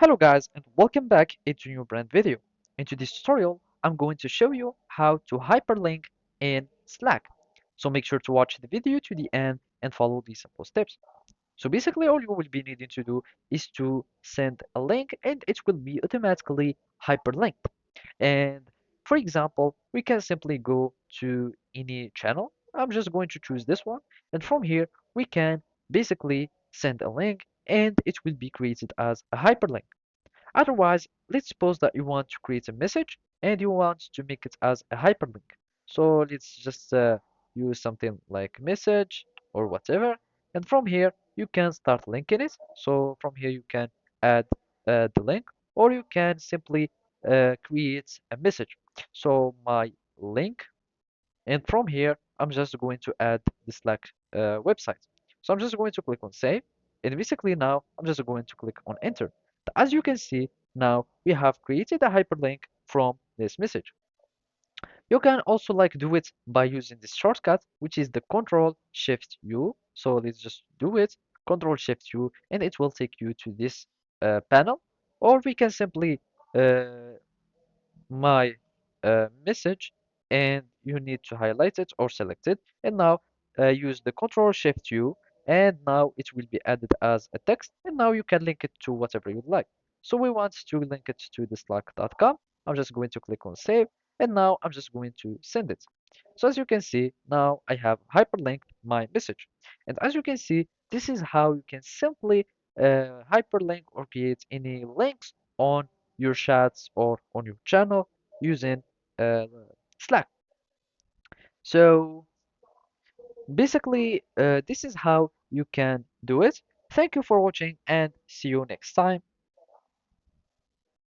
Hello guys and welcome back into a new brand video. In this tutorial, I'm going to show you how to hyperlink in Slack. So make sure to watch the video to the end and follow these simple steps. So basically all you will be needing to do is to send a link and it will be automatically hyperlinked. And for example, we can simply go to any channel. I'm just going to choose this one. And from here, we can basically send a link and it will be created as a hyperlink. Otherwise, let's suppose that you want to create a message and you want to make it as a hyperlink. So let's just use something like message or whatever. And from here, you can start linking it. So from here, you can add the link or you can simply create a message. So my link, and from here, I'm just going to add the Slack website. So I'm just going to click on save. And basically now I'm just going to click on enter. As you can see, now we have created a hyperlink from this message. You can also do it by using this shortcut, which is the Control Shift U. So let's just do it, Control Shift U, and it will take you to this panel. Or we can simply uh, my message and you need to highlight it or select it and now use the Control Shift U and now it will be added as a text and now you can link it to whatever you'd like. So we want to link it to the slack.com. I'm just going to click on save and now I'm just going to send it. So as you can see, now I have hyperlinked my message. And as you can see, this is how you can simply hyperlink or create any links on your chats or on your channel using uh, Slack. So basically, this is how you can do it. Thank you for watching and see you next time.